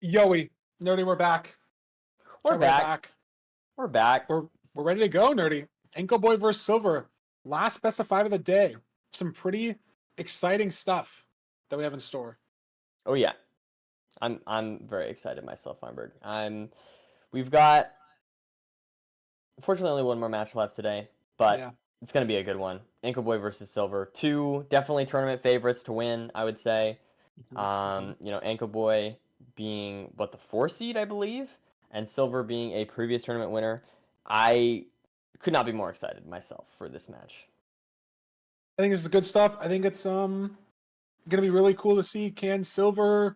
Yoey, Nerdy, we're back. We're back. We're back. We're ready to go, Nerdy. Ancoboy versus Silverr. Last best of 5 of the day. Some pretty exciting stuff that we have in store. Oh yeah, I'm very excited myself, Feinberg. We've got fortunately only one more match left today, but Yeah. it's gonna be a good one. Ancoboy versus Silverr. Two definitely tournament favorites to win, I would say. Ancoboy being the 4 seed, I believe, and Silverr being a previous tournament winner. I could not be more excited myself for this match. I think this is good stuff. I think it's gonna be really cool to see can Silverr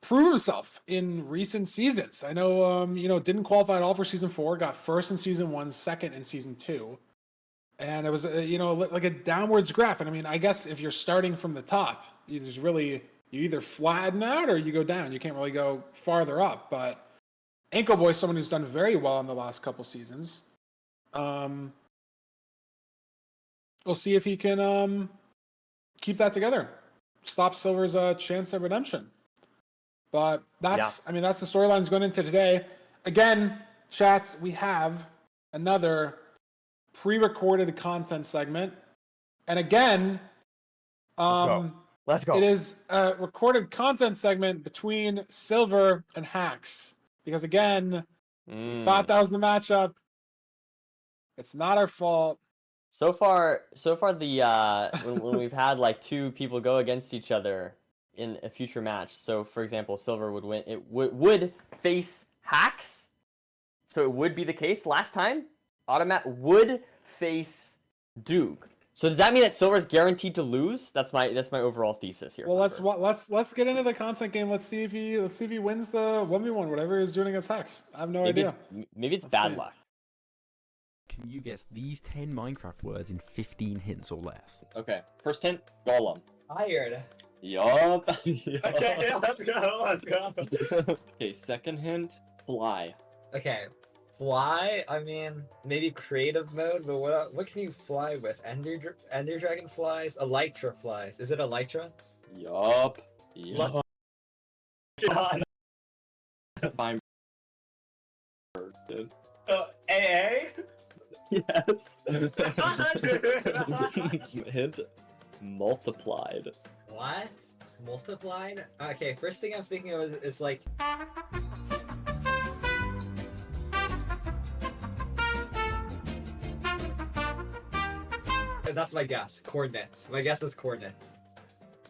prove himself in recent seasons. I know didn't qualify at all for season 4, got first in season 1, second in season 2. And it was like a downwards graph. And I mean, I guess if you're starting from the top, you either flatten out or you go down. You can't really go farther up. But Ancoboy is someone who's done very well in the last couple seasons. We'll see if he can keep that together, stop Silver's chance of redemption. But that's the storylines going into today. Again, chats, we have another pre-recorded content segment, and again, Let's go. It is a recorded content segment between Silverr and Hacks, because again, we thought that was the matchup. It's not our fault. So far, the when we've had like 2 people go against each other in a future match. So, for example, Silverr would win. It would face Hacks. So it would be the case last time. Automat would face Duke. So does that mean that Silver's guaranteed to lose? That's my overall thesis here. Well, let's get into the content game. Let's see if he wins the 1v1, whatever he's doing against Hacks. I have no idea. Maybe it's bad luck. Can you guess these 10 Minecraft words in 15 hints or less? Okay. First hint, Golem. Tired. Yup. Okay, let's go. Okay, second hint, fly. Okay, fly. I mean, maybe creative mode, but what can you fly with? Ender dragon flies, elytra flies. Is it elytra? Yup. God. Fine. Dude. AA. Yes. Hint, multiplied. What? Multiplied? Okay, first thing I'm thinking of is like. That's my guess. Coordinates. My guess is coordinates.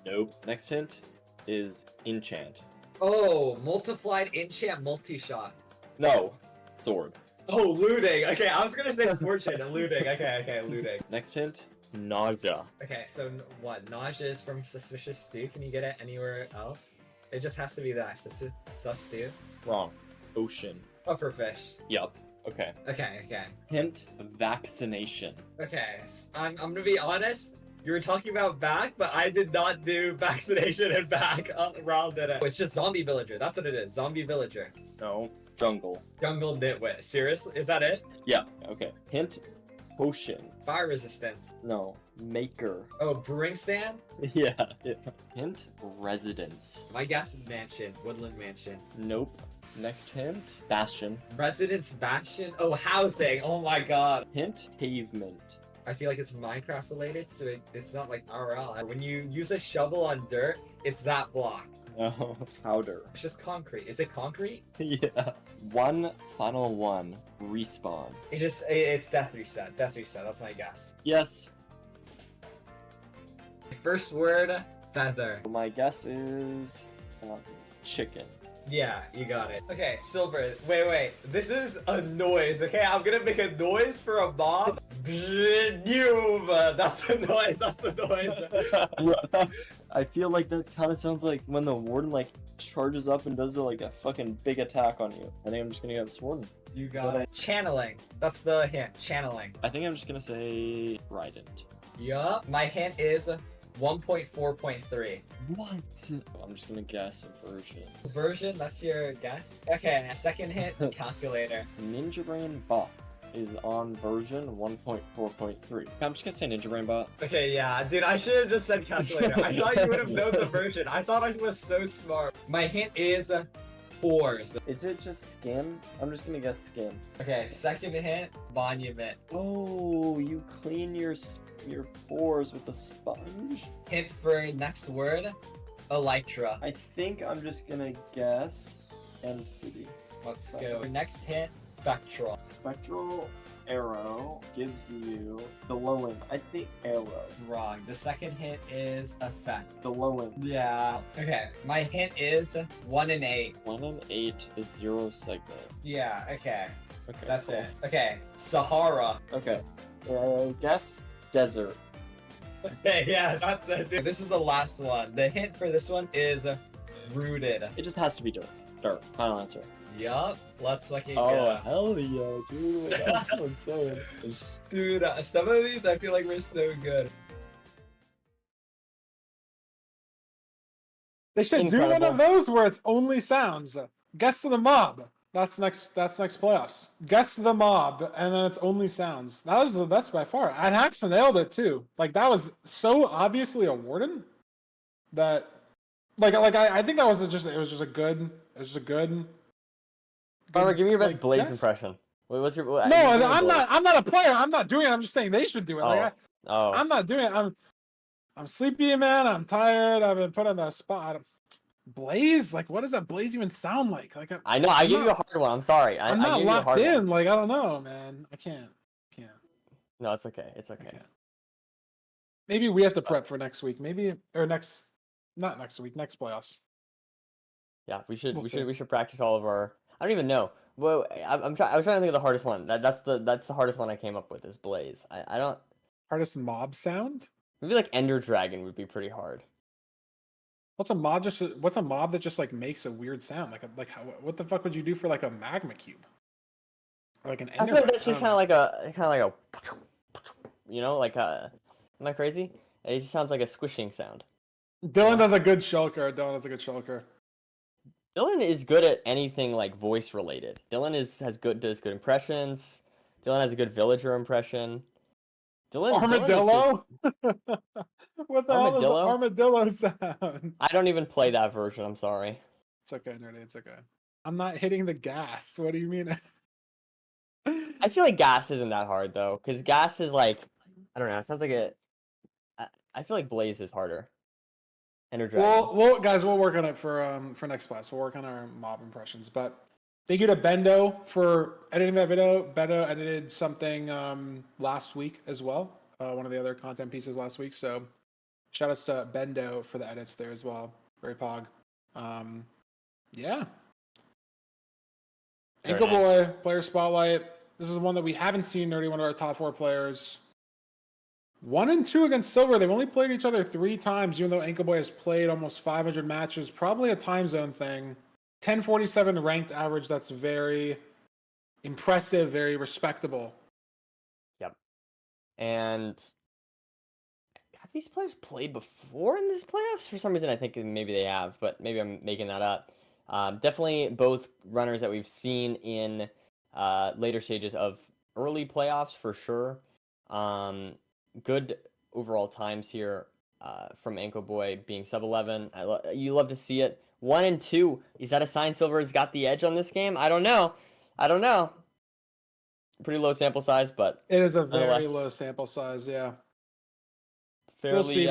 Nope. Next hint is enchant. Oh, multiplied enchant multi-shot. No. Sword. Oh, looting. Okay, I was gonna say fortune and looting. Okay, looting. Next hint, nausea. Okay, so what? Nausea is from Suspicious Stew. Can you get it anywhere else? It just has to be that. Sus Stew. Wrong. Ocean. Oh, for fish. Yup. Okay. Okay. Hint, vaccination. Okay, I'm gonna be honest. You were talking about back, but I did not do vaccination and back around it. It's just zombie villager. That's what it is. Zombie villager. No. Jungle. Jungle nitwit. Seriously? Is that it? Yeah. Okay. Hint, potion. Fire resistance. No. Maker. Oh, brewing stand? Yeah. Hint, residence. My guess is mansion. Woodland mansion. Nope. Next hint, bastion. Residence bastion? Oh, housing. Oh my god. Hint, pavement. I feel like it's Minecraft related, so it's not like RL. When you use a shovel on dirt, it's that block. Oh, powder. It's just concrete. Is it concrete? Yeah. One final one. Respawn. It's death reset. Death reset. That's my guess. Yes. First word, feather. My guess is chicken. Yeah, you got it. Okay, Silverr. Wait. This is a noise. Okay, I'm gonna make a noise for a mob. That's the noise. I feel like that kind of sounds like when the warden like charges up and does like a fucking big attack on you. I think I'm just gonna go warden. You got it. Channeling. That's the hint. Channeling. I think I'm just gonna say Trident. Yup. My hint is 1.4.3. What? I'm just gonna guess version. Version? That's your guess? Okay, second hint, calculator. Ninja Brain Bot. is on version 1.4.3. I'm just gonna say Ninja Rainbot. Okay, yeah, dude, I should have just said calculator. I thought you would have known the version. I thought I was so smart. My hint is pores. Is it just skim? I'm just gonna guess skim. Okay, second hint, monument. Oh, you clean your pores with a sponge? Hint for next word, elytra. I think I'm just gonna guess M-City. Let's go. Next hint, spectral. Spectral arrow gives you the glowing. I think arrow. Wrong. The second hint is effect. The glowing. Yeah. Okay, my hint is 1 and 8. 1 and 8 is 0 segment. Yeah, okay. Okay. That's cool. it. Okay, Sahara. Okay. Guess desert. Okay, yeah, that's it. Dude. This is the last one. The hint for this one is rooted. It just has to be dirt. Dirt. Final answer. Yup. Let's fucking Oh, go. hell yeah, dude. That's so insane. Dude, some of these I feel like we're so good. They should do one Incredible. of those where it's only sounds. Guess the mob. That's next playoffs. Guess the mob, and then it's only sounds. That was the best by far. And Hax nailed it too. Like that was so obviously a warden that I think that was just a good Farmer, give me your best like, Blaze guess. impression. Wait, what's your? No, give me a I'm Blaze. not a player. I'm not doing it. I'm just saying they should do it. Like Oh, I'm not doing it. I'm sleepy, man. I'm tired. I've been put on the spot. Blaze? Like, what does that Blaze even sound like? Like, I know. I give you a hard one. I'm sorry. I'm I not gave you a locked hard in. one. Like, I don't know, man. I can't. No, it's okay. It's okay. can't. Maybe we have to prep for next week. Maybe or not next week. Next playoffs. Yeah, we should. We'll we see. should. We should practice all of our. I don't even know. Well, I'm trying. I was trying to think of the hardest one. That's the hardest one I came up with is Blaze. I don't. Hardest mob sound? Maybe like Ender Dragon would be pretty hard. What's a mob that just like makes a weird sound? What the fuck would you do for like a magma cube? Or, like an I feel like that's just I kind don't of like a, you know, like a. Am I crazy? It just sounds like a squishing sound. know. Dylan does a good shulker. Dylan is good at anything like voice related. Dylan does good impressions. Dylan has a good villager impression. Dylan is just- Armadillo? What the hell does Armadillo? armadillo sound? I don't even play that version. I'm sorry. It's okay, nerdy. It's okay. I'm not hitting the gas. What do you mean? I feel like Gas isn't that hard though, because Gas is like, I don't know. It sounds like a. I feel like Blaze is harder. Ender Dragon. Guys, we'll work on it for next class. We'll work on our mob impressions. But thank you to Bendo for editing that video. Bendo edited something last week as well. One of the other content pieces last week. So shout outs to Bendo for the edits there as well. Very pog. Yeah. Very Ancoboy, player spotlight. This is one that we haven't seen, Nerdy, one of our top 4 players. 1 and 2 against Silverr. They've only played each other 3 times, even though Ancoboy has played almost 500 matches. Probably a time zone thing. 1047 ranked average. That's very impressive, very respectable. Yep. And have these players played before in this playoffs? For some reason, I think maybe they have, but maybe I'm making that up. Definitely both runners that we've seen in later stages of early playoffs for sure. Good overall times here from Ancoboy being sub 11. You love to see it. 1 and 2. Is that a sign Silverr's got the edge on this game? I don't know. Pretty low sample size, but It is a very nonetheless, low sample size, yeah. fairly see.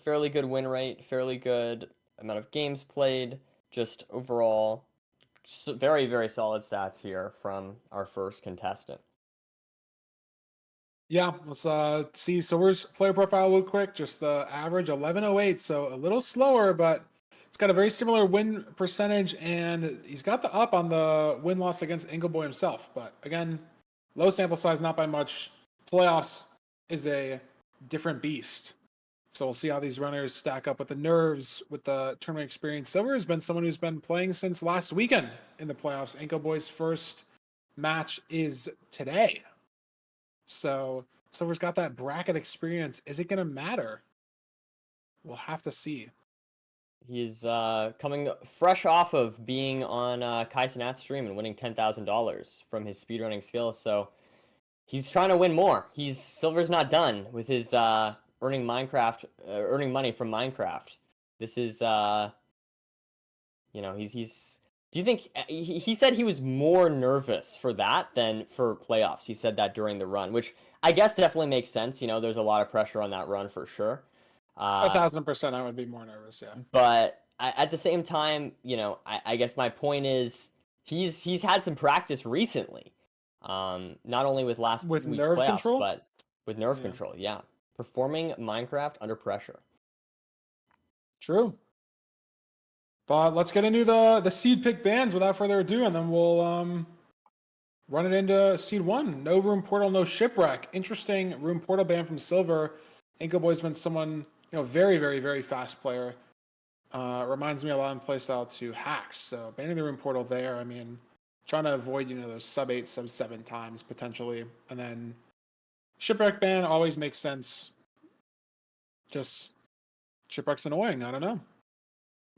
fairly good win rate, fairly good amount of games played. Just overall, very, very solid stats here from our first contestant. Yeah, let's see. So where's player profile real quick? Just the average 1108, so a little slower, but he's got a very similar win percentage, and he's got the up on the win-loss against Ancoboy himself. But again, low sample size, not by much. Playoffs is a different beast. So we'll see how these runners stack up with the nerves, with the tournament experience. Silverr has been someone who's been playing since last weekend in the playoffs. Ancoboy's first match is today. So Silver's got that bracket experience. Is it going to matter? We'll have to see. He's coming fresh off of being on Kai Cenat's stream and winning $10,000 from his speedrunning skills. So he's trying to win more. Silver's not done with his earning money from Minecraft. This is he's. Do you think he said he was more nervous for that than for playoffs? He said that during the run, which I guess definitely makes sense. There's a lot of pressure on that run for sure. 1,000%, I would be more nervous. Yeah. But at the same time, I guess my point is he's had some practice recently. Not only with last With week's nerve playoffs, control? but with nerve Yeah. control. Yeah, performing Minecraft under pressure. True. But let's get into the seed pick bans without further ado, and then we'll run it into seed 1. No room portal, no shipwreck. Interesting room portal ban from Silverr. Ancoboy's been someone, very, very, very fast player. Reminds me a lot in playstyle to hacks. So banning the room portal there. I mean, trying to avoid, those sub 8, sub 7 times potentially. And then shipwreck ban always makes sense. Just shipwreck's annoying. I don't know.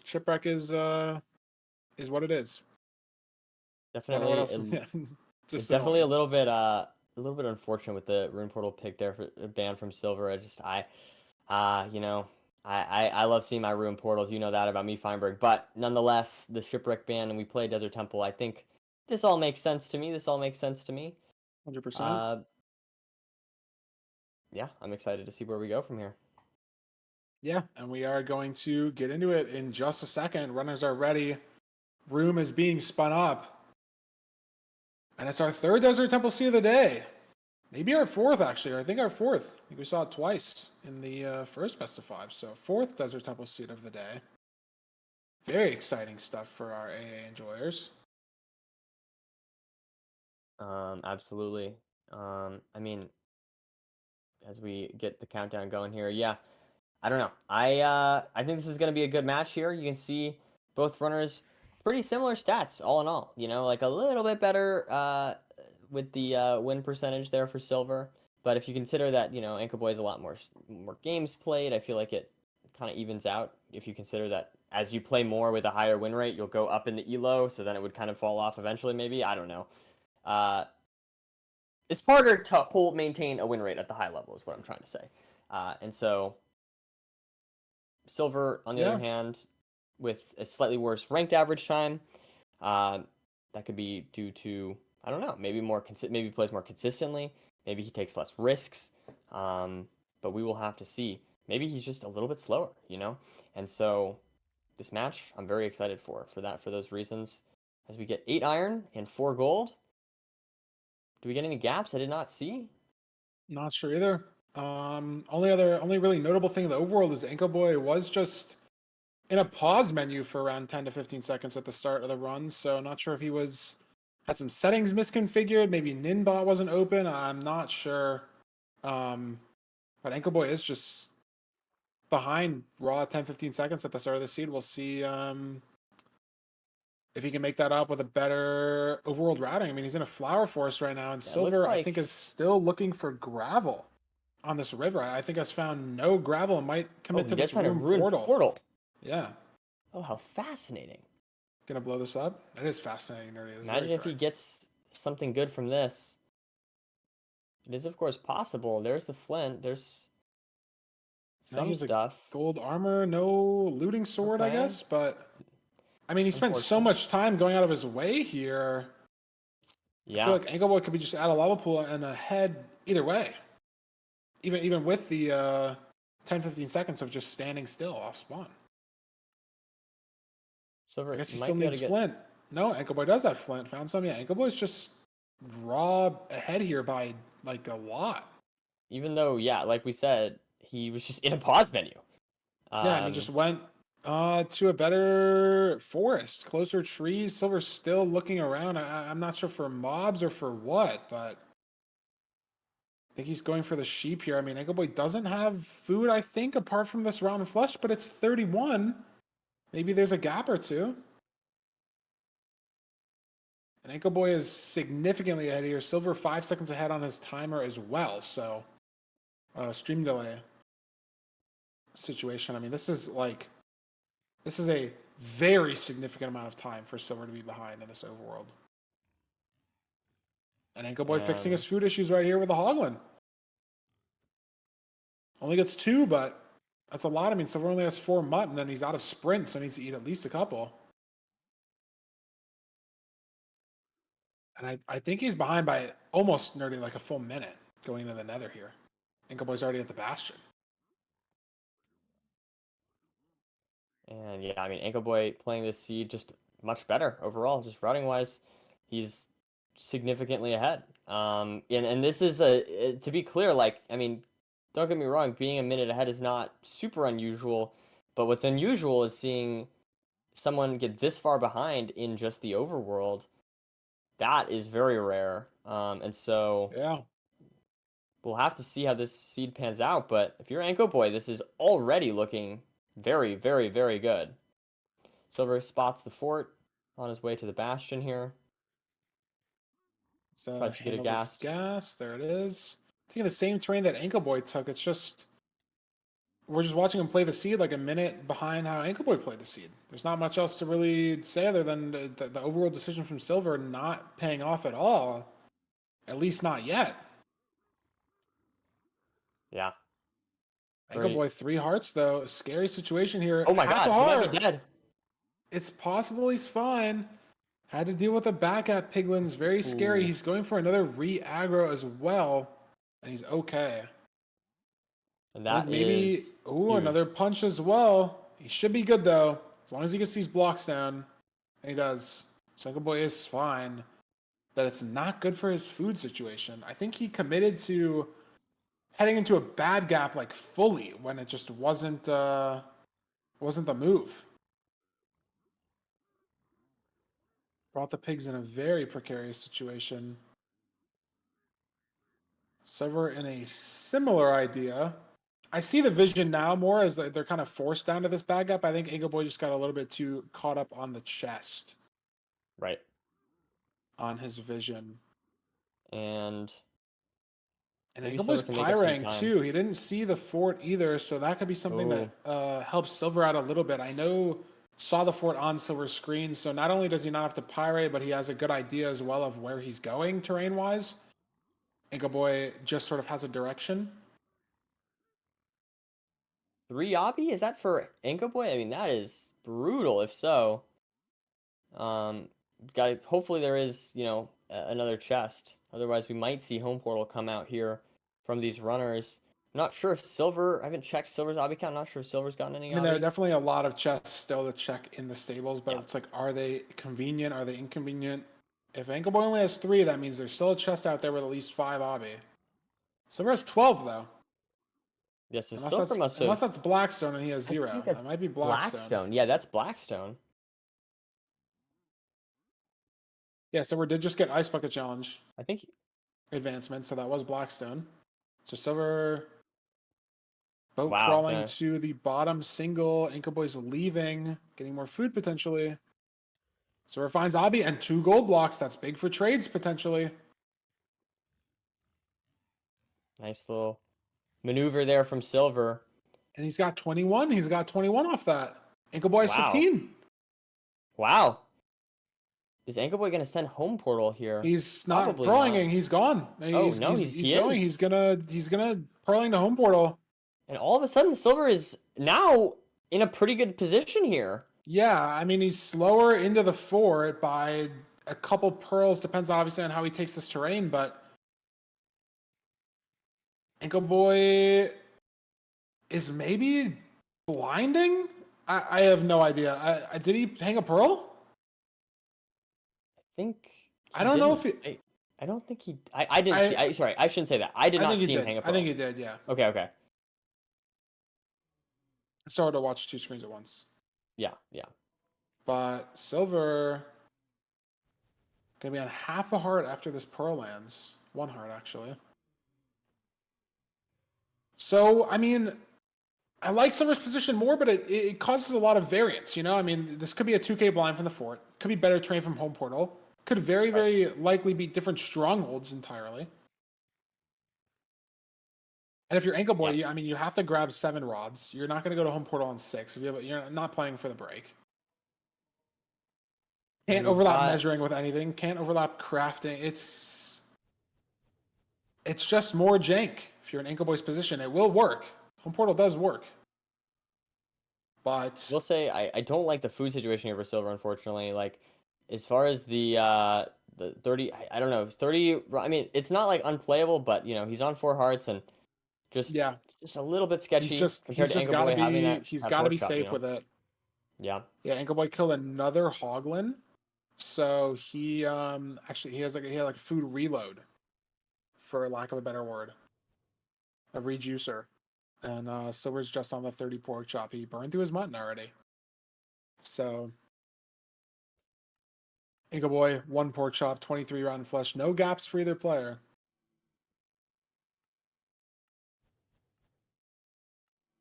Shipwreck is what it is. I don't know Definitely, what else. it's Just definitely annoying. a little bit unfortunate with the rune portal pick there for a ban from Silver. I love seeing my rune portals. You know that about me, Feinberg. But nonetheless, the shipwreck ban, and we play Desert Temple. I think this all makes sense to me. 100%. Uh, yeah, I'm excited to see where we go from here. Yeah, and we are going to get into it in just a second. Runners are ready. Room is being spun up. And it's our third Desert Temple Sea of the day. Maybe our fourth, actually. Or I think our fourth. I think we saw it twice in the first best of 5. So fourth Desert Temple Seed of the day. Very exciting stuff for our AA enjoyers. Absolutely. I mean, as we get the countdown going here, yeah. I don't know. I think this is going to be a good match here. You can see both runners pretty similar stats all in all. Like a little bit better with the win percentage there for Silver. But if you consider that, Ancoboy is a lot more games played, I feel like it kind of evens out. If you consider that as you play more with a higher win rate, you'll go up in the elo, so then it would kind of fall off eventually. Maybe, I don't know. It's harder to maintain a win rate at the high level, is what I'm trying to say. And so Silver, on the other hand, with a slightly worse ranked average time, that could be due to, I don't know, maybe maybe he plays more consistently, maybe he takes less risks, but we will have to see. Maybe he's just a little bit slower, And so this match, I'm very excited for those reasons. As we get 8 iron and 4 gold. Do we get any gaps I did not see? Not sure either. Only really notable thing in the overworld is Ancoboy was just in a pause menu for around 10 to 15 seconds at the start of the run. So not sure if he had some settings misconfigured. Maybe Ninbot wasn't open. I'm not sure. But Ancoboy is just behind raw 10, 15 seconds at the start of the seed. We'll see if he can make that up with a better overworld routing. I mean, he's in a flower forest right now, and Yeah, it looks Silver, I like- think, is still looking for gravel on this river. I think has found no gravel and might commit to he does this find a room ruined portal. Yeah. Oh, how fascinating. Gonna blow this up? That is fascinating, Nerdy. Imagine if he gets something good from this. It is, of course, possible. There's the flint. There's Now some he has a stuff. gold armor, no looting sword, I Okay. guess. But I mean, he spent so much time going out of his way here. I feel like Ancoboy could be just at a lava pool and ahead either way. Even with the 10, 15 seconds of just standing still off spawn. Silver I guess he might still be able needs to get... flint. No, Ancoboy does have flint. Found some. Yeah, Ancoboy's just raw ahead here by like a lot. Even though, yeah, like we said, he was just in a pause menu. Yeah, I mean, just went to a better forest, closer trees. Silver's still looking around. I'm not sure for mobs or for what, but I think he's going for the sheep here. I mean, Ancoboy doesn't have food, I think, apart from this round of flesh, but it's 31. Maybe there's a gap or two. And Ancoboy is significantly ahead here. Silver 5 seconds ahead on his timer as well. So, stream delay situation. I mean, this is like This is a very significant amount of time for Silverr to be behind in this overworld. And Ancoboy fixing his food issues right here with the Hoglin. Only gets 2, but that's a lot. I mean, Silverr only has 4 mutton, and he's out of sprint, so he needs to eat at least a couple. And I think he's behind by almost nearly like a full minute going into the nether here. Ancoboy's already at the bastion. And yeah, I mean, Ancoboy playing this seed just much better overall, just routing wise. He's significantly ahead. And this is to be clear, like, I mean, don't get me wrong, being a minute ahead is not super unusual, but what's unusual is seeing someone get this far behind in just the overworld. That is very rare. And so Yeah. we'll have to see how this seed pans out. But if you're Ancoboy, this is already looking very, very, very good. Silverr spots the fort on his way to the bastion here. Tries to get a Handle this gas. There it is. Taking the same terrain that Ancoboy took. It's just we're just watching him play the seed like a minute behind how Ancoboy played the seed. There's not much else to really say other than the overall decision from Silverr not paying off at all. At least not yet. Yeah. Ancoboy 3 hearts though. A scary situation here. Oh my Half god, a he heart. might be dead. It's possible he's fine. Had to deal with a back at Piglins. Very scary. Ooh. He's going for another re-aggro as well. And he's okay. And I that think maybe is ooh, huge. another punch as well. He should be good though. As long as he gets these blocks down. And he does. So Ancoboy is fine. But it's not good for his food situation. I think he committed to heading into a bad gap like fully when it just wasn't the move. Brought the pigs in a very precarious situation. Silverr in a similar idea. I see the vision now more as they're kind of forced down to this bag up. I think Ancoboy just got a little bit too caught up on the chest. Right. On his vision. And maybe Ancoboy's Silverr can make up some pyring time. too. He didn't see the fort either, so that could be something that helps Silverr out a little bit. I know saw the fort on Silver's screen, so not only does he not have to pyrate, but he has a good idea as well of where he's going terrain-wise. Ancoboy just sort of has a direction. 3 obby? Is that for Ancoboy? I mean, that is brutal if so. Hopefully there is, another chest. Otherwise, we might see Home Portal come out here from these runners. I'm not sure if Silverr, I haven't checked Silver's obby count. I'm not sure if Silver's gotten any I mean, there are obby. definitely a lot of chests still to check in the stables, but Yeah. it's like, are they convenient? Are they inconvenient? If Ancoboy only has 3, that means there's still a chest out there with at least 5 obby. Silverr has 12, though. Yeah, so Unless Silverr must have... unless that's Blackstone and he has I 0. think that's That might be Blackstone. Blackstone. Yeah, that's Blackstone. Yeah, Silverr did just get Ice Bucket Challenge I think... advancement, so that was Blackstone. So Silverr boat Wow, crawling yeah. to the bottom single. Ancoboy's leaving, getting more food potentially. Silverr finds obby and 2 gold blocks. That's big for trades potentially. Nice little maneuver there from Silverr. And he's got 21. He's got 21 off that. Ancoboy has Wow. 15. Wow. Is Ancoboy going to send Home Portal here? He's not Probably pearling. not. He's gone. He's going. Is. He's gonna pearling to Home Portal. And all of a sudden, Silverr is now in a pretty good position here. Yeah, I mean, he's slower into the fort by a couple pearls. Depends obviously on how he takes this terrain, but Ancoboy is maybe blinding? I have no idea. Did he hang a pearl? I think. I don't know if he. I don't think he. I didn't see. Sorry, I shouldn't say that. I did not see him hang a pearl. I think he did, yeah. Okay. It's hard to watch 2 screens at once. Yeah. But Silverr gonna be on half a heart after this pearl lands. 1 heart, actually. So, I mean, I like Silver's position more, but it causes a lot of variance, I mean, this could be a 2K blind from the fort. Could be better train from Home Portal. Could very, very likely be different strongholds entirely. And if you're Ancoboy, Yeah. I mean, you have to grab 7 rods. You're not going to go to home portal on 6. If you're not playing for the break. Can't And you've overlap got measuring with anything. Can't overlap crafting. It's just more jank. If you're in Ancoboy's position, it will work. Home portal does work. But will say I don't like the food situation here for Silver, unfortunately. Like, as far as the 30, I don't know, 30. I mean, it's not like unplayable, but you know, he's on 4 hearts and just yeah, it's just a little bit sketchy compared he's to just got to Ancoboy having be that be pork chop, you safe know? with it. Yeah. Yeah, Ancoboy killed another hoglin. So he actually he had like a food reload, for lack of a better word. A rejuicer. And Silver's just on the 30 pork chop. He burned through his mutton already. So Ancoboy, 1 pork chop, 23 round flesh. No gaps for either player.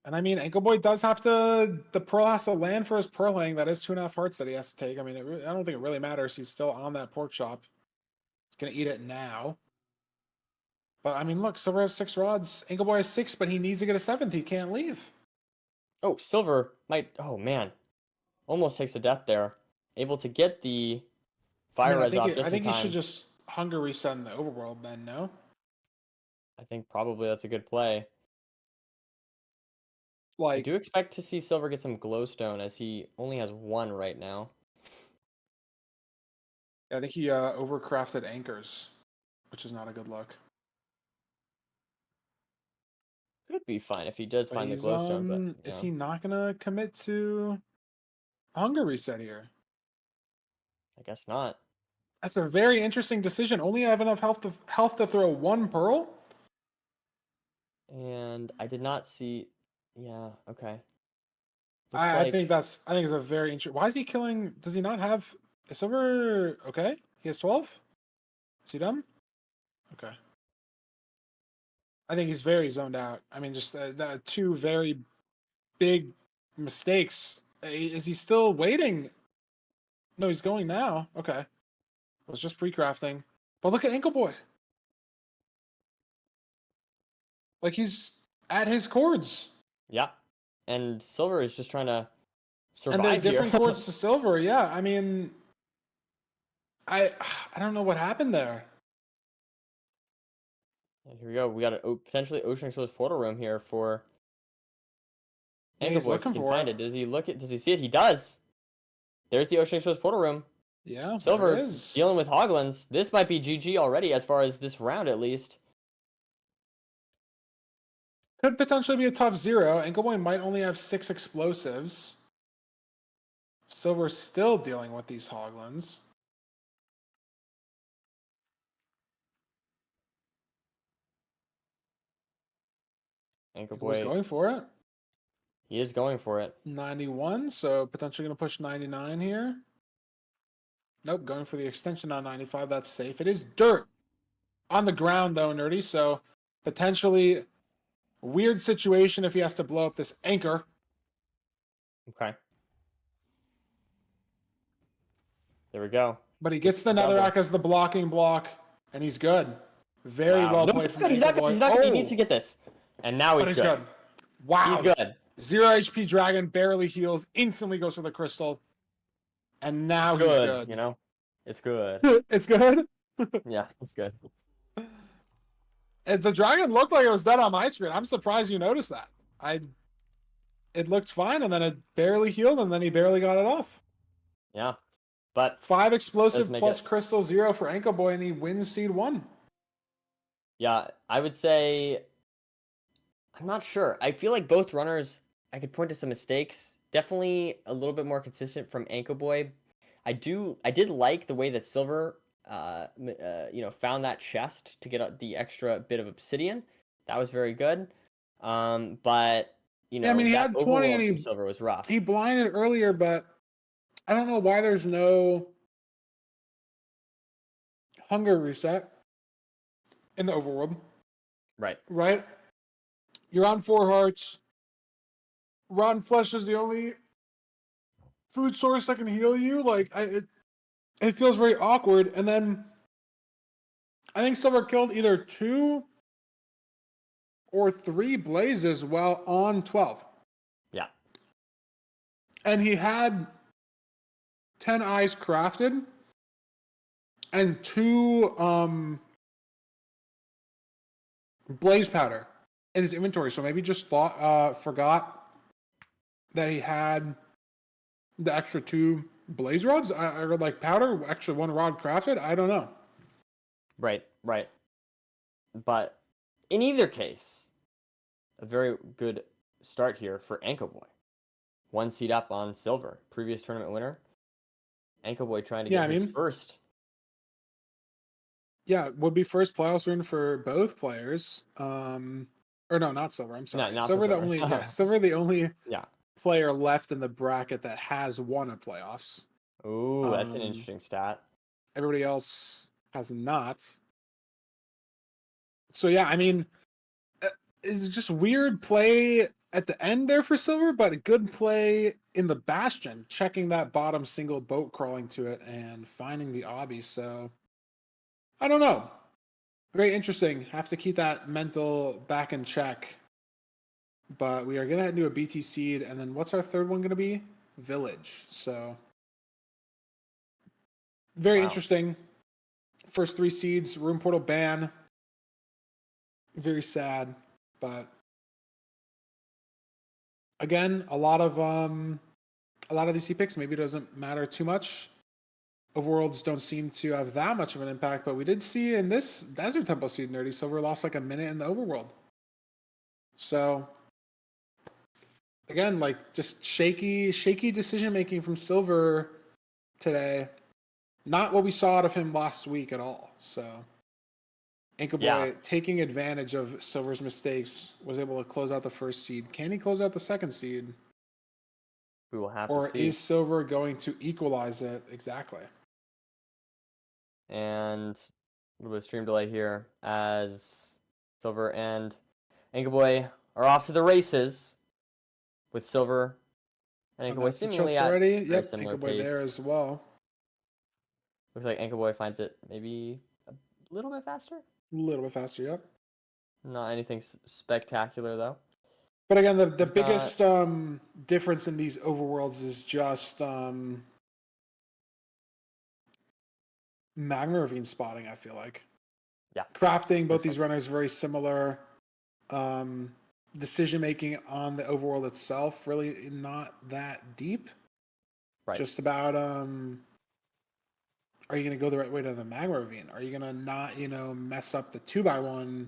And I mean, Ancoboy does have to. The pearl has to land for his pearling. That is 2.5 hearts that he has to take. I mean, I don't think it really matters. He's still on that pork chop. He's gonna eat it now. But I mean, look, Silver has 6 rods. Ancoboy has 6, but he needs to get a 7th. He can't leave. Oh, Silver might. Oh man, almost takes a death there. Able to get the I fire mean, res off I just in think he should time. just hunger reset in the overworld then. No, I think probably that's a good play. I like do expect to see Silver get some glowstone as he only has 1 right now. I think he overcrafted anchors, which is not a good look. Could be fine if he does But find the he's glowstone, but is yeah, he not gonna commit to hunger reset here? I guess not. That's a very interesting decision. Only have enough health to throw 1 pearl. And I did not see. Yeah, okay. Looks I think like I think it's a very interesting. Why is he killing? Does he not have? Is Silver okay? He has 12. Is he done? Okay. I think he's very zoned out. I mean, just 2 very big mistakes. Is he still waiting? No, he's going now. Okay. It was just pre-crafting. But look at Ancoboy. Like he's at his chords. yeah. And Silver is just trying to And they're survive here. different chords to Silver. Yeah, I mean, I I don't know what happened there. And here we go. We got a potentially ocean exposed portal room here for Yeah, he's Ancoboy if he looking can for find it. it. Does he look it? Does he see it? He does. There's the ocean exposed portal room. Yeah, there it Silver is. dealing with hoglins. This might be GG already as far as this round at least. Could potentially be a tough 0. Ancoboy might only have 6 explosives. Silver's still dealing with these hoglins. Ancoboy's Ancoboy, going for it. he is going for it. 91, so potentially going to push 99 here. Nope, going for the extension on 95. That's safe. It is dirt on the ground, though, Nerdy, so potentially weird situation if he has to blow up this anchor. Okay. There we go. But he gets the double. netherrack as the blocking block, and he's good. Very Wow. well No, played from he's not good. Ancoboy. He's not good. He needs to get this. And now But he's he's good. good. Wow. He's good. 0 HP dragon, barely heals, instantly goes for the crystal. And now It's he's good, good. you know? It's good. It's good? Yeah, it's good. And the dragon looked like it was dead on my screen. I'm surprised you noticed that. It looked fine, and then it barely healed, and then he barely got it off. Yeah. But 5 explosive make plus it- crystal 0 for Ancoboy, and he wins seed 1. yeah, I would say I'm not sure. I feel like both runners, I could point to some mistakes. Definitely a little bit more consistent from Ancoboy. I did like the way that Silver found that chest to get the extra bit of obsidian. That was very good. But Yeah, I mean, he that had 20 and overworld from Silver was rough. he blinded earlier, but I don't know why there's no hunger reset in the overworld. Right. Right? You're on 4 hearts. Rotten flesh is the only food source that can heal you. Like, it feels very awkward. And then I think Silver killed either 2 or 3 blazes while on 12. Yeah. And he had 10 eyes crafted and 2 blaze powder in his inventory. So maybe just forgot that he had the extra 2 blaze rods or like powder, extra 1 rod crafted. I don't know. Right. But in either case, a very good start here for Ancoboy. 1 seed up on Silverr, previous tournament winner. Ancoboy trying to get his first. Yeah, would be first playoffs win for both players. Or no, not Silverr. I'm sorry. Not for Silverr the Silverr. only Silverr the only Yeah. player left in the bracket that has won a playoffs. Ooh, that's an interesting stat. Everybody else has not. So yeah, I mean, it's just weird play at the end there for Silverr, but a good play in the Bastion, checking that bottom single boat, crawling to it, and finding the obby. So I don't know. Very interesting. Have to keep that mental back in check. But we are gonna do a BT seed, and then what's our third one gonna be? Village. So very interesting. First 3 seeds, room portal ban. Very sad, but again, a lot of these C picks maybe doesn't matter too much. Overworlds don't seem to have that much of an impact, but we did see in this Desert Temple seed Nerdy Silverr lost like a minute in the Overworld. So again, like just shaky decision making from Silverr today. Not what we saw out of him last week at all. So Ancoboy taking advantage of Silver's mistakes was able to close out the first seed. Can he close out the second seed? We will have to see. Or is Silverr going to equalize it? Exactly. And a little bit of stream delay here as Silverr and Ancoboy are off to the races with Silverr and Ancoboy That's the seemingly chest at already. very Yep, similar Ancoboy pace. there as well. Looks like Ancoboy finds it maybe a little bit faster. A little bit faster, yep. Not anything spectacular though. But again, the biggest difference in these overworlds is just magma ravine spotting, I feel like. Yeah. Crafting, both these runners very similar. Decision making on the overworld itself really not that deep. Right. Just about are you gonna go the right way to the magma ravine? Are you gonna not, mess up the 2x1?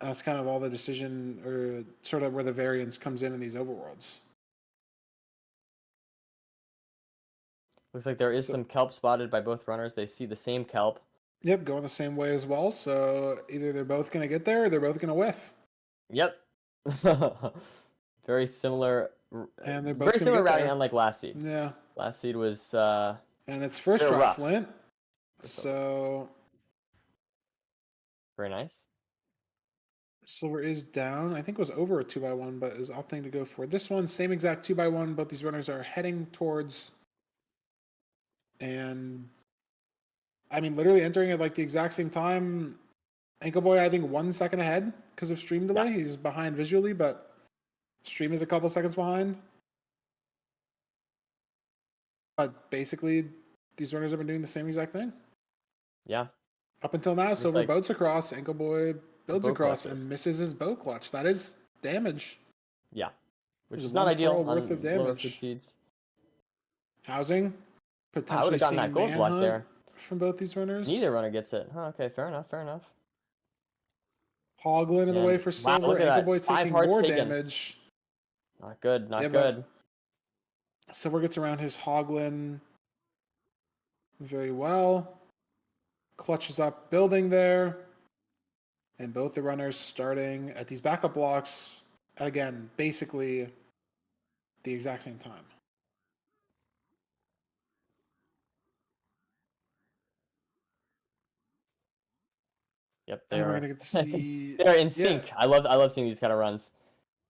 That's kind of all the decision, or sort of where the variance comes in these overworlds. Looks like there is some kelp spotted by both runners. They see the same kelp. Yep, going the same way as well. So either they're both going to get there or they're both going to whiff. Yep. Very similar. And they're both very similar routing, there. unlike last seed. Yeah. Last seed was. And it's first try rough. Flint. So. Very nice. Silverr is down. I think it was over a 2x1, but is opting to go for this one. Same exact 2x1. Both these runners are heading towards. And. I mean, literally entering at like the exact same time. Ancoboy, I think 1 second ahead because of stream delay. Yeah. He's behind visually, but stream is a couple seconds behind. But basically, these runners have been doing the same exact thing. Yeah. Up until now, Silverr like boats across, Ancoboy builds across and misses his boat clutch. That is damage. Yeah. Which is not ideal worth of damage. Seeds. Housing. Potentially I would have gotten that gold block there. From both these runners. Neither runner gets it. Huh, okay, fair enough. Hoglin in the way for Silverr. Ancoboy taking more damage. Not good, not good. Silverr gets around his Hoglin very well. Clutches up building there. And both the runners starting at these backup blocks. Again, basically the exact same time. Yep, we're gonna get to see. They're in sync. Yeah. I love seeing these kind of runs.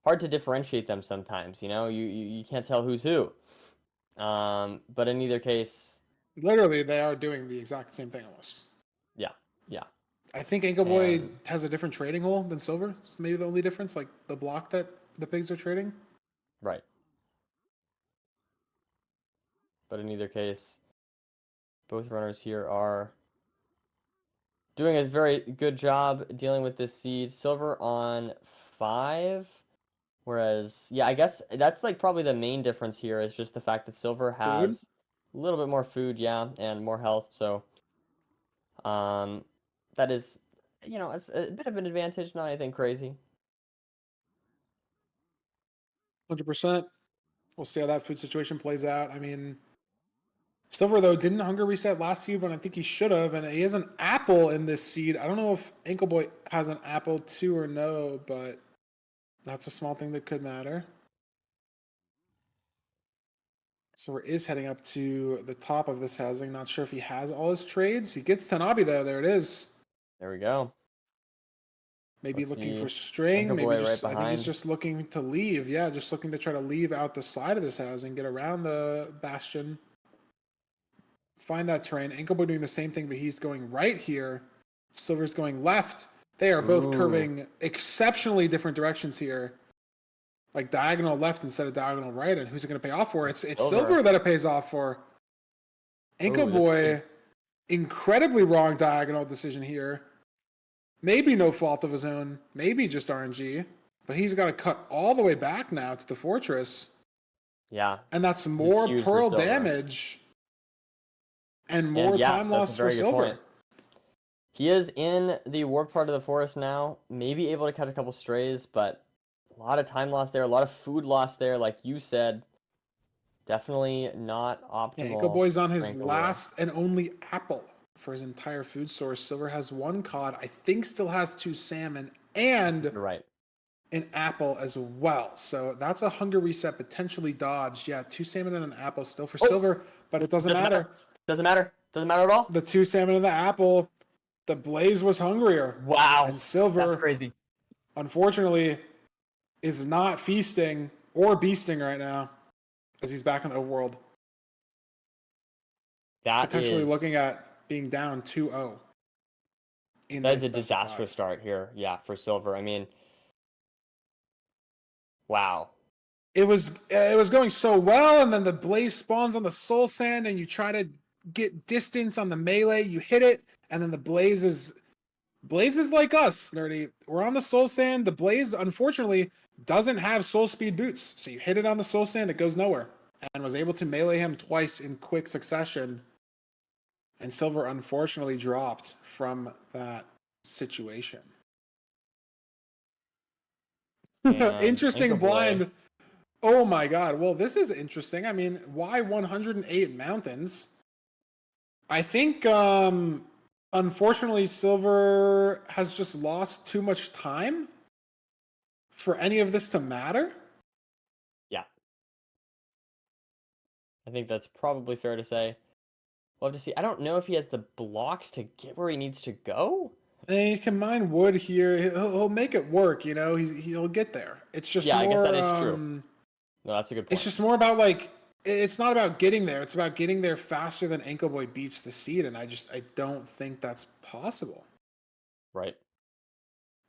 Hard to differentiate them sometimes. You can't tell who's who. But in either case, literally they are doing the exact same thing almost. Yeah. I think Ancoboy And- has a different trading hole than Silverr. It's maybe the only difference, like the block that the pigs are trading. Right. But in either case, both runners here are doing a very good job dealing with this seed. Silverr on 5, whereas yeah, I guess that's like probably the main difference here is just the fact that Silverr has a little bit more food, yeah, and more health. So, that is, it's a bit of an advantage. Not anything crazy. 100%. We'll see how that food situation plays out. I mean, Silverr though didn't hunger reset last seed when I think he should have, and he has an apple in this seed. I don't know if Ancoboy has an apple too or no, but that's a small thing that could matter. Silverr is heading up to the top of this housing. Not sure if he has all his trades. He gets Tanabe though. There it is. There we go. Maybe Let's looking see. for string. Maybe Ancoboy right just I think he's behind. just looking to leave. Yeah, just looking to try to leave out the side of this housing, get around the bastion, find that terrain. Ancoboy doing the same thing, but he's going right here. Silver's going left. They are both Ooh. curving exceptionally different directions here. Like diagonal left instead of diagonal right. And who's it going to pay off for? It's Silverr. Silverr that it pays off for. Ooh, Ancoboy, incredibly wrong diagonal decision here. Maybe no fault of his own. Maybe just RNG. But he's got to cut all the way back now to the fortress. Yeah. And that's more huge for pearl Silverr. damage. And more yeah, time that's a lost for very good Silverr. point. He is in the warped part of the forest now, maybe able to catch a couple strays, but a lot of time lost there, a lot of food lost there, like you said. Definitely not optimal. Ancoboy's on his for Ancoboy. last and only apple for his entire food source. Silverr has 1 cod, I think still has 2 salmon, and You're right. an apple as well. So that's a hunger reset potentially dodged. Yeah, 2 salmon and an apple still for Silverr, but it doesn't matter. Doesn't matter. Doesn't matter at all. The 2 salmon and the apple, the Blaze was hungrier. Wow. And That's Silverr, crazy. unfortunately, is not feasting or beasting right now as he's back in the overworld. That Potentially is looking at being down 2-0. that is a disastrous start here. Yeah, for Silverr. I mean, wow. It was going so well, and then the Blaze spawns on the soul sand, and you try to get distance on the melee, you hit it, and then the Blaze is like us, nerdy. We're on the soul sand. The Blaze, unfortunately, doesn't have soul speed boots, so you hit it on the soul sand, it goes nowhere, and was able to melee him twice in quick succession. And Silverr unfortunately dropped from that situation. And Interesting Ancoboy. blind. Oh my god. Well, this is interesting. I mean, why 108 mountains? I think unfortunately Silverr has just lost too much time for any of this to matter. Yeah. I think that's probably fair to say. We'll have to see. I don't know if he has the blocks to get where he needs to go. And he can mine wood here. He'll make it work, you know. He'll get there. It's just Yeah, I guess more, that is true. No, that's a good point. It's just more about like it's not about getting there. It's about getting there faster than Ancoboy beats the seed, and I don't think that's possible. Right.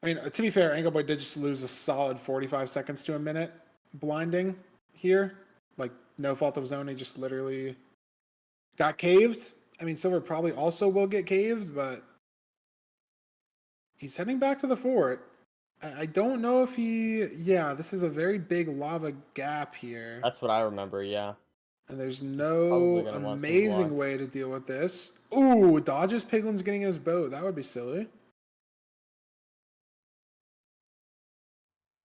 I mean, to be fair, Ancoboy did just lose a solid 45 seconds to a minute blinding here. Like, no fault of his own. He just literally got caved. I mean, Silverr probably also will get caved, but he's heading back to the fort. I don't know if he... Yeah, this is a very big lava gap here. That's what I remember, yeah. And there's probably no gonna want some amazing blocks. way to deal with this. Ooh, dodges Piglin's getting his boat. That would be silly.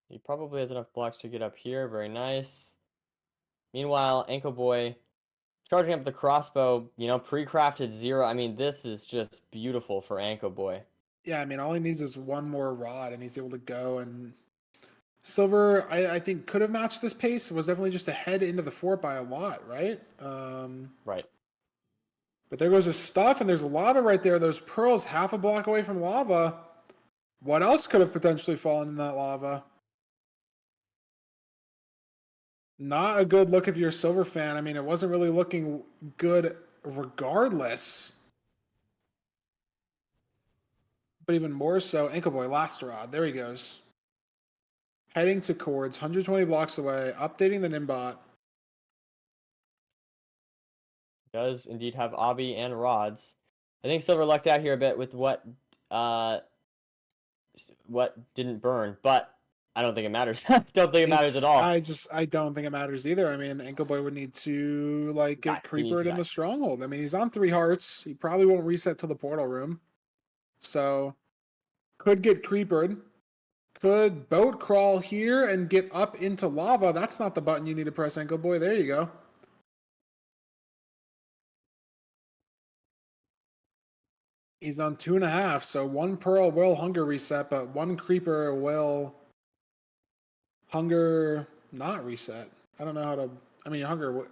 He probably has enough blocks to get up here. Very nice. Meanwhile, Ancoboy charging up the crossbow, pre-crafted 0. I mean, this is just beautiful for Ancoboy. Yeah, I mean, all he needs is one more rod, and he's able to go. And Silverr, I think, could have matched this pace. It was definitely just ahead into the fort by a lot, right? Right. But there goes his stuff, and there's lava right there. Those pearls half a block away from lava. What else could have potentially fallen in that lava? Not a good look if you're a Silverr fan. I mean, it wasn't really looking good regardless. but even more so, Ancoboy, last rod. There he goes. Heading to chords, 120 blocks away, updating the Nimbot. Does indeed have Obby and rods. I think Silverr lucked out here a bit with what didn't burn, but I don't think it matters. I don't think it matters at all. I don't think it matters either. I mean, Ancoboy would need to like get He needs to creepered in die. the stronghold. I mean, he's on 3 hearts. He probably won't reset to the portal room. So could get creepered. Could boat crawl here and get up into lava. That's not the button you need to press, Ancoboy. There you go. He's on 2.5, so 1 pearl will hunger reset, but 1 creeper will hunger not reset. I don't know how to. I mean, hunger.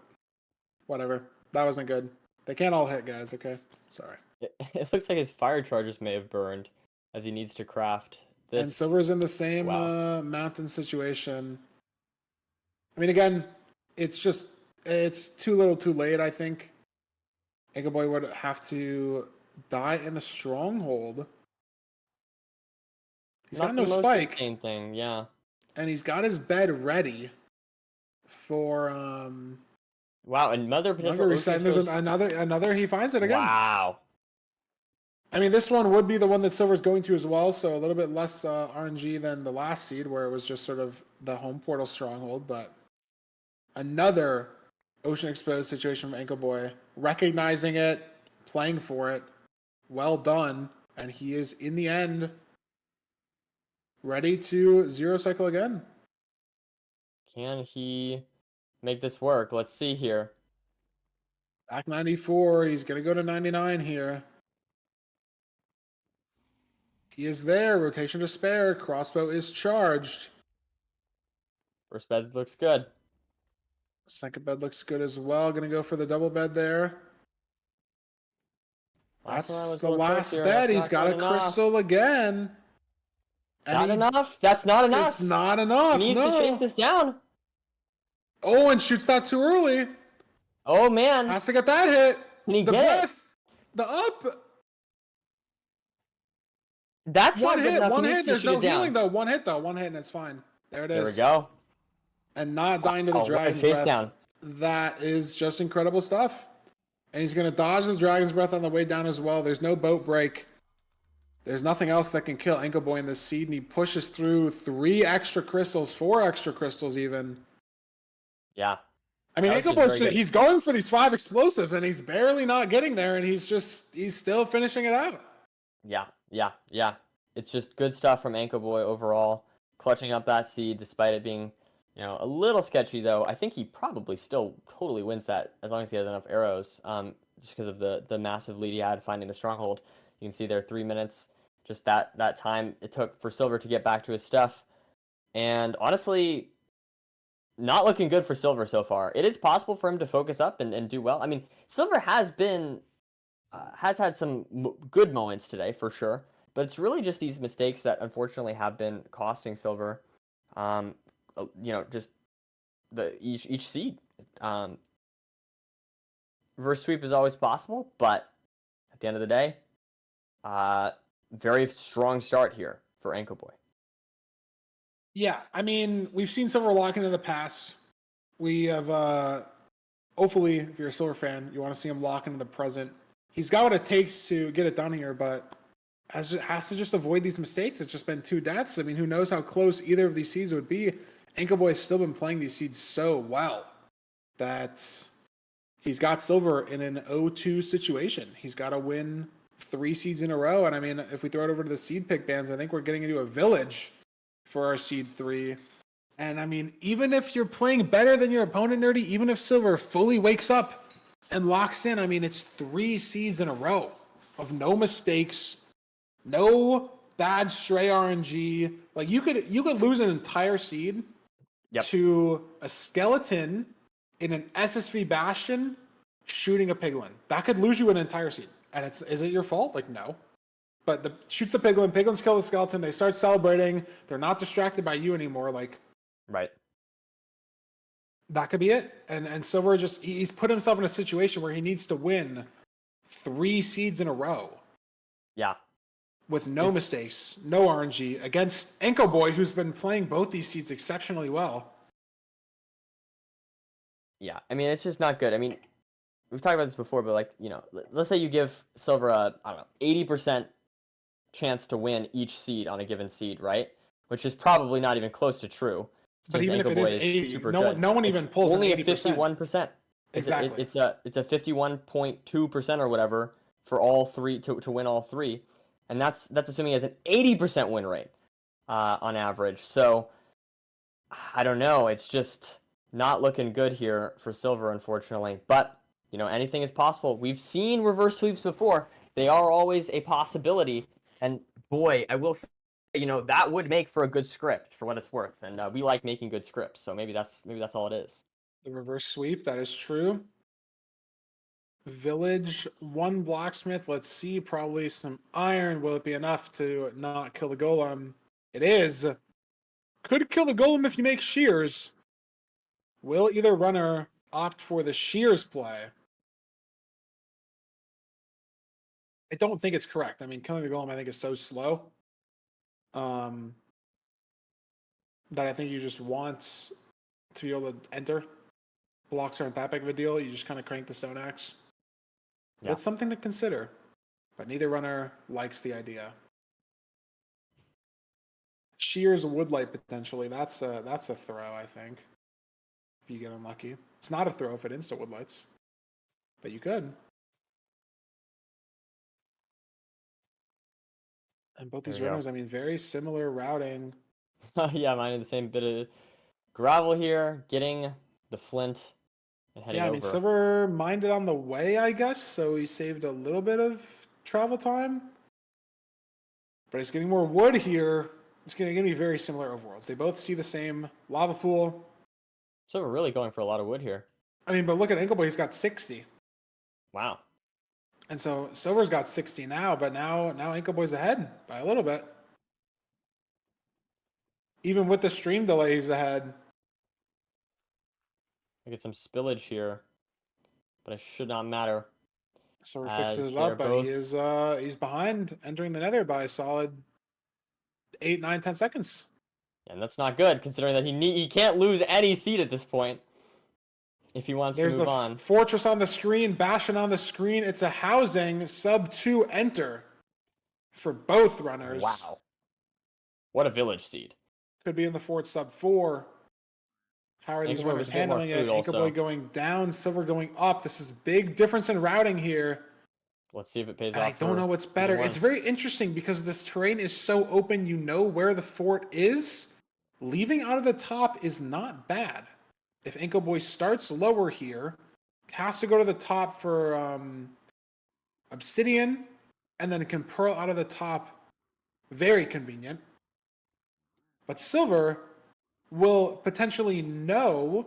Whatever. That wasn't good. They can't all hit, guys. Okay. Sorry. It looks like his fire charges may have burned as he needs to craft this. And Silver's in the same Wow. mountain situation. I mean, again, it's too little too late, I think. Ancoboy would have to die in the stronghold. He's Not got the no most spike. insane thing, yeah. And he's got his bed ready for Wow, another potential hunger reset. And there's Ocean another he finds it again. Wow. I mean, this one would be the one that Silver's going to as well, so a little bit less RNG than the last seed, where it was just sort of the home portal stronghold, but another Ocean Exposed situation from Ancoboy, recognizing it, playing for it, well done, and he is, in the end, ready to zero cycle again. Can he make this work? Let's see here. Back 94, he's going to go to 99 here. He is there, rotation to spare, crossbow is charged. First bed looks good. Second bed looks good as well, going to go for the double bed there. Last one I That's was the a little close last here. bed. That's He's not got a good enough. crystal again. Not enough. That's not enough. It's not enough. He needs no. to chase this down. Oh, and shoots that too early. Oh man. Has to get that hit. Can he The get it? breath. The up. That's One not good hit. enough. One He needs hit. to There's shoot no it down. healing though. One hit though. One hit and it's fine. There it is. There we go. And not dying to the Oh, what a dragon's chase breath. down. That is just incredible stuff. And he's going to dodge the dragon's breath on the way down as well. There's no boat break. There's nothing else that can kill Ancoboy in this seed, and he pushes through 3 extra crystals, 4 extra crystals even. Yeah. I mean, That was just very Ancoboy, good. he's going for these 5 explosives, and he's barely not getting there, and he's still finishing it out. Yeah. It's just good stuff from Ancoboy overall. Clutching up that seed despite it being, a little sketchy though. I think he probably still totally wins that as long as he has enough arrows. Just because of the massive lead he had finding the stronghold. You can see there 3 minutes. Just that time it took for Silverr to get back to his stuff. And honestly, not looking good for Silverr so far. It is possible for him to focus up and do well. I mean, Silverr has had some good moments today for sure, but it's really just these mistakes that unfortunately have been costing Silverr. Just each seed. Reverse sweep is always possible, but at the end of the day, very strong start here for Ancoboy. Yeah, I mean, we've seen Silverr lock in the past. We have, hopefully, if you're a Silverr fan, you want to see him lock into the present. He's got what it takes to get it done here, but has to just avoid these mistakes. It's just been 2 deaths. I mean, who knows how close either of these seeds would be. Ancoboy's still been playing these seeds so well that he's got Silverr in an 0-2 situation. He's got to win 3 seeds in a row. And I mean, if we throw it over to the seed pick bands, I think we're getting into a village for our seed 3. And I mean, even if you're playing better than your opponent, Nerdy, even if Silverr fully wakes up and locks in, I mean, it's 3 seeds in a row of no mistakes, no bad stray RNG. Like you could lose an entire seed to a skeleton in an SSV Bastion shooting a piglin. That could lose you an entire seed. And is it your fault? Like, no. But shoots the piglin, piglins kill the skeleton, they start celebrating, they're not distracted by you anymore. Like, right. That could be it. And Silverr he's put himself in a situation where he needs to win 3 seeds in a row. Yeah. with no It's- mistakes, no RNG against Ancoboy, who's been playing both these seeds exceptionally well. Yeah, I mean, it's just not good. I mean, we've talked about this before, but like, let's say you give Silver a, I don't know, 80% chance to win each seed on a given seed, right? Which is probably not even close to true. But Since even if it is Ancoboy 80, super no good. one It's even pulls an only a 80%. 51%. Exactly. It's a 51.2% or whatever for all three to win all three, and that's assuming he has an 80% win rate on average. So I don't know. It's just not looking good here for Silver, unfortunately. But anything is possible. We've seen reverse sweeps before. They are always a possibility. And boy, I will say, that would make for a good script for what it's worth. And we like making good scripts, so maybe that's all it is. The reverse sweep, that is true. Village, 1 blacksmith. Let's see, probably some iron. Will it be enough to not kill the golem? It is. Could kill the golem if you make shears. Will either runner opt for the shears play? I don't think it's correct. I mean, killing the golem I think is so slow. That I think you just want to be able to enter. Blocks aren't that big of a deal. You just kind of crank the stone axe. Yeah. It's something to consider. But neither runner likes the idea. Shears woodlight potentially. That's a throw, I think. If you get unlucky. It's not a throw if it insta woodlights. But you could. And both these There you go. runners, I mean, very similar routing. Yeah, mine are the same bit of gravel here, getting the flint and heading Yeah, I mean, over. Silver minded on the way, I guess, so he saved a little bit of travel time. But he's getting more wood here. It's going to be very similar overworlds. They both see the same lava pool. So we're really going for a lot of wood here. I mean, but look at Ancoboy, he's got 60. Wow. And so Silver's got 60 now, but now Ancoboy's ahead by a little bit. Even with the stream delay, he's ahead. I get some spillage here, but it should not matter. Silver As fixes it they're up, but both- he is he's behind entering the nether by a solid 8, 9, 10 seconds. And that's not good, considering that he can't lose any seed at this point if he wants There's to move the on. fortress on the screen, Bastion on the screen. It's a housing, sub 2 enter for both runners. Wow. What a village seed. Could be in the fort sub 4. How are these Ancoboy runners with a bit more handling it? food also. Ancoboy going down, Silver going up. This is big difference in routing here. Let's see if it pays And off. I don't for know what's better. either one. It's very interesting because this terrain is so open, you know where the fort is. Leaving out of the top is not bad. If Ancoboy starts lower here, has to go to the top for obsidian, and then can pearl out of the top. Very convenient. But Silver will potentially know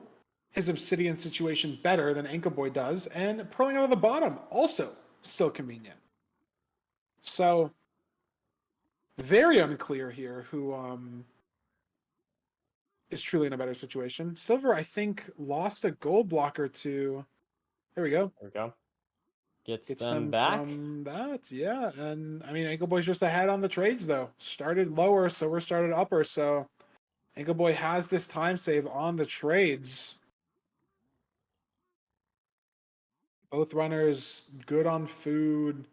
his obsidian situation better than Ancoboy does, and pearling out of the bottom also still convenient. So very unclear here who is truly in a better situation. Silver, I think, lost a gold blocker to. There we go. There we go. Gets Gets them them back. from that, yeah. And I mean, Ancoboy's just ahead on the trades though. Started lower, Silver started upper. So Ancoboy has this time save on the trades. Both runners good on food.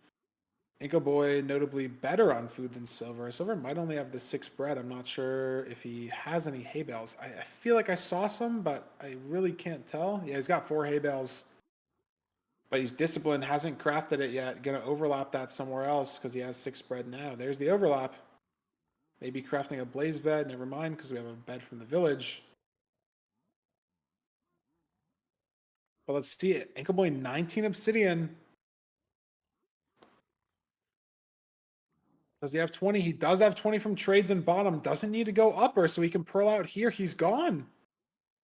Ancoboy notably better on food than Silver. Silver might only have the 6 bread. I'm not sure if he has any hay bales. I feel like I saw some, but I really can't tell. Yeah, he's got 4 hay bales. But he's disciplined, hasn't crafted it yet. Gonna overlap that somewhere else because he has 6 bread now. There's the overlap. Maybe crafting a blaze bed. Never mind, because we have a bed from the village. But let's see it. Ancoboy 19 obsidian. Does he have 20? He does have 20 from trades and bottom. Doesn't need to go upper, so he can pearl out here. He's gone.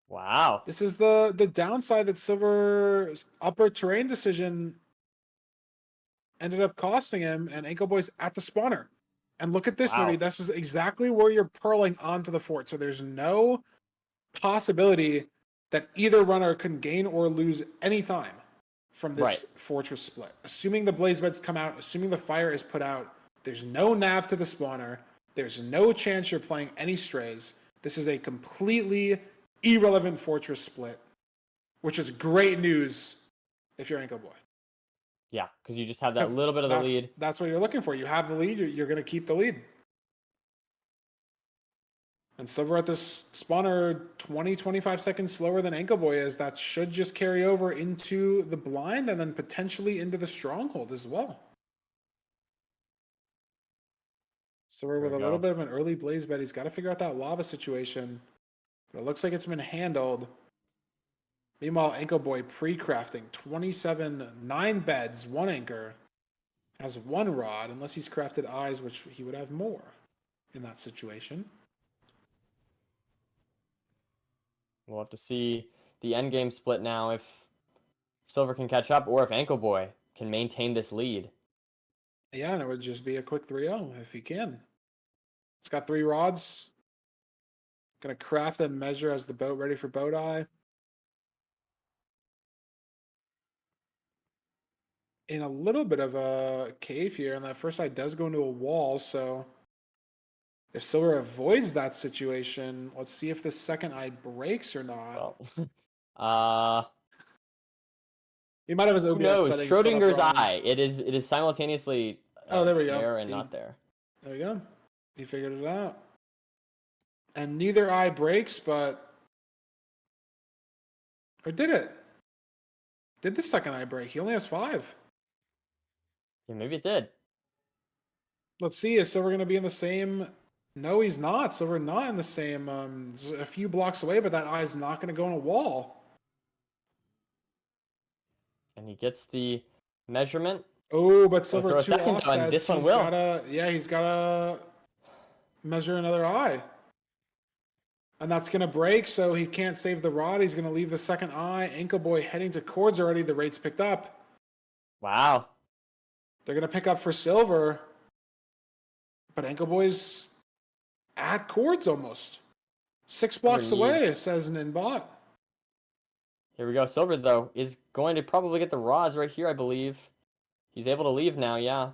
Wow. This is the downside that Silver's upper terrain decision ended up costing him, and Ancoboy's at the spawner. And look at this, Wow. Nerdy. This is exactly where you're pearling onto the fort. So there's no possibility that either runner can gain or lose any time from this Right. fortress split. Assuming the blaze beds come out, assuming the fire is put out, There's no nav to the spawner. There's no chance you're playing any strays. This is a completely irrelevant fortress split, which is great news if you're Ancoboy. Yeah, because you just have that little bit of the lead. That's what you're looking for. You have the lead. You're going to keep the lead. And Silverr at this spawner 20, 25 seconds slower than Ancoboy is. That should just carry over into the blind and then potentially into the stronghold as well. Silverr with a little bit of an early blaze bet. He's got to figure out that lava situation. But it looks like it's been handled. Meanwhile, Ancoboy pre-crafting 27, 9 beds, 1 anchor. Has 1 rod, unless he's crafted eyes, which he would have more in that situation. We'll have to see the end game split now if Silverr can catch up or if Ancoboy can maintain this lead. Yeah, and it would just be a quick 3-0 if he can. It's got 3 rods. Gonna craft and measure as the boat ready for boat eye. In a little bit of a cave here, and that first eye does go into a wall, so if Silverr avoids that situation, let's see if the second eye breaks or not. Well, he might have his OBS who knows? settings set up Schrodinger's wrong. eye. It is simultaneously Oh, there we go. there and not there. There we go. He figured it out. And neither eye breaks, but... Or did it? Did the second eye break? He only has 5. Yeah, maybe it did. Let's see. Is Silverr going to be in the same... No, he's not. Silverr not in the same... a few blocks away, but that eye is not going to go in a wall. And he gets the measurement. Oh, but throw Silverr a 2 second though, and offsets. this one He's will. He's got to measure another eye. And that's going to break, so he can't save the rod. He's going to leave the second eye. Ancoboy heading to cords already. The rate's picked up. Wow. They're going to pick up for Silverr. But Ancoboy's at cords almost. 6 blocks away, says an inbot. Here we go. Silverr, though, is going to probably get the rods right here, I believe. He's able to leave now, yeah.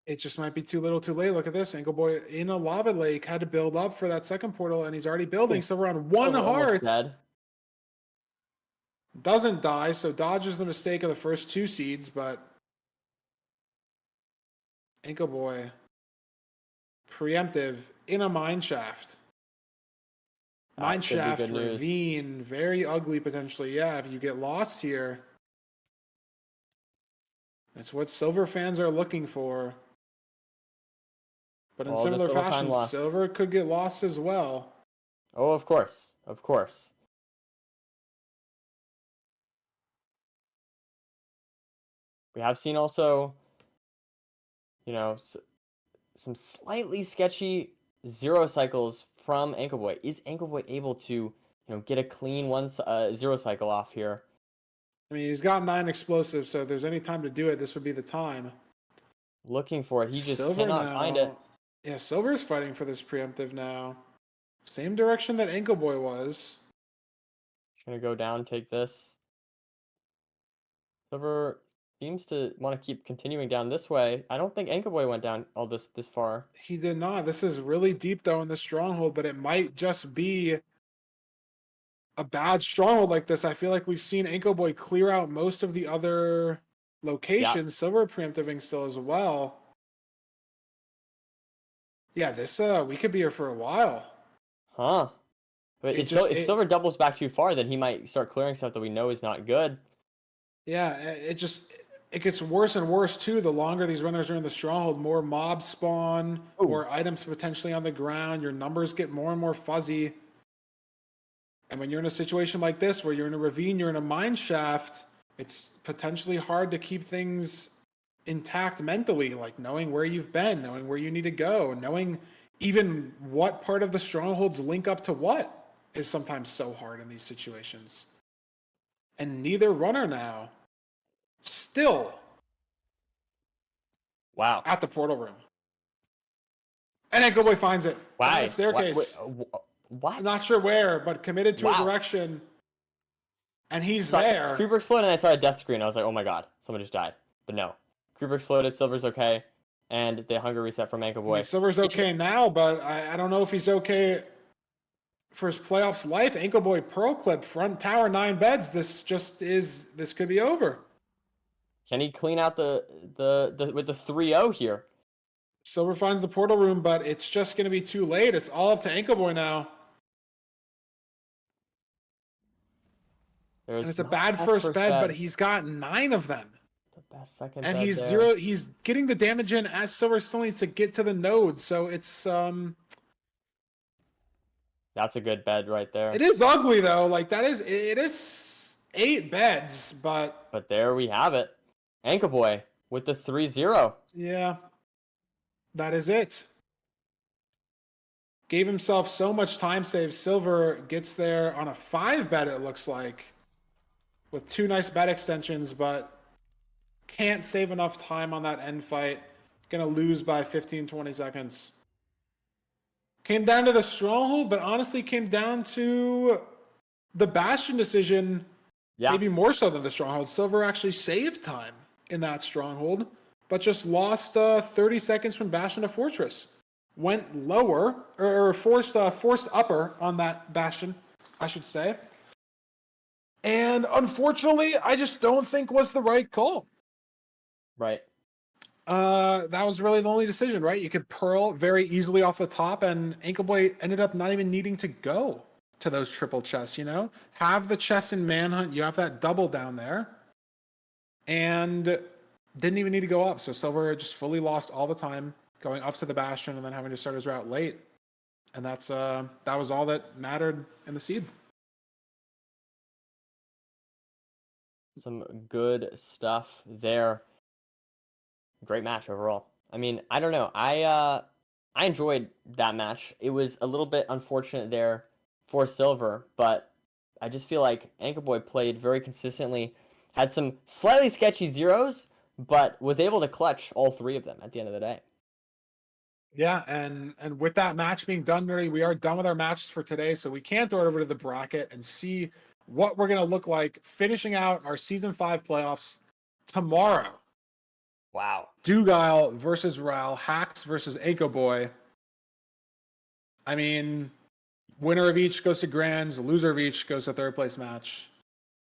It just might be too little too late. Look at this. Ancoboy in a lava lake had to build up for that second portal, and he's already building. Silverr on 1 heart. Dead. Doesn't die, so dodges the mistake of the first 2 seeds, but Ancoboy preemptive in a mine shaft. Mine shaft, ravine, very ugly potentially. Yeah, if you get lost here. It's what Silverr fans are looking for. But in similar fashion, Silverr could get lost as well. Oh, of course. Of course. We have seen also, you know, some slightly sketchy 0 cycles from Ancoboy. Is Ancoboy able to, you know, get a clean 0 cycle off here? I mean, he's got 9 explosives, so if there's any time to do it, this would be the time. Looking for it. He just Silverr cannot now, find it. Yeah, Silver's fighting for this preemptive now. Same direction that Ancoboy was. He's going to go down, take this. Silverr seems to want to keep continuing down this way. I don't think Ancoboy went down all this far. He did not. This is really deep, though, in the stronghold, but it might just be a bad stronghold like this. I feel like we've seen Ancoboy clear out most of the other locations. Yeah. Silverr preemptiving still as well. Yeah, this we could be here for a while. Huh. But if Silverr doubles back too far, then he might start clearing stuff that we know is not good. Yeah, it gets worse and worse too. The longer these runners are in the stronghold, more mobs spawn, more items potentially on the ground. Your numbers get more and more fuzzy. And when you're in a situation like this, where you're in a ravine, you're in a mine shaft, it's potentially hard to keep things intact mentally, like knowing where you've been, knowing where you need to go, knowing even what part of the strongholds link up to what is sometimes so hard in these situations. And neither runner now still at the portal room. And Ancoboy finds it. Wow. On the staircase. What? I'm not sure where, but committed to a direction. And he's there. Creeper exploded and I saw a death screen. I was like, oh my god, someone just died. But no. Creeper exploded, Silver's okay. and the hunger reset from I mean, Ancoboy. Silver's okay now, but I don't know if he's okay for his playoffs life. Ancoboy Pearl Clip, front tower, 9 beds. This could be over. Can he clean out the with the 3-0 here? Silver finds the portal room, but it's just going to be too late. It's all up to Ancoboy now. There's And it's a not bad the best first bed, but he's got 9 of them. the best second And bed he's there. 0. He's getting the damage in as Silver still needs to get to the node. So it's That's a good bed right there. it is ugly though. Like it is 8 beds, but But there we have it. Ancoboy with the 3-0. yeah, that is it. Gave himself so much time save. Silver gets there on a 5 bet, it looks like, with 2 nice bet extensions, but can't save enough time on that end fight. Gonna lose by 15, 20 seconds. Came down to the stronghold, but honestly came down to the Bastion decision, Yeah. maybe more so than the stronghold. Silver actually saved time in that stronghold, but just lost 30 seconds from Bastion to Fortress. Went lower, or forced upper on that Bastion, I should say. And unfortunately, I just don't think was the right call. Right. That was really the only decision, right? You could Pearl very easily off the top, and Ancoboy ended up not even needing to go to those triple chests, you know? Have the chest in Manhunt, you have that double down there, and didn't even need to go up. So Silver just fully lost all the time going up to the Bastion and then having to start his route late. And that was all that mattered in the seed. Some good stuff there. Great match overall. I mean, I don't know. I enjoyed that match. It was a little bit unfortunate there for Silver, but I just feel like Ancoboy played very consistently, had some slightly sketchy zeros, but was able to clutch all 3 of them at the end of the day. Yeah, and with that match being done already, we are done with our matches for today, so we can throw it over to the bracket and see what we're going to look like finishing out our Season 5 playoffs tomorrow. Wow. Dugile versus Ral, Hacks versus Ancoboy. I mean, winner of each goes to Grands, loser of each goes to third place match.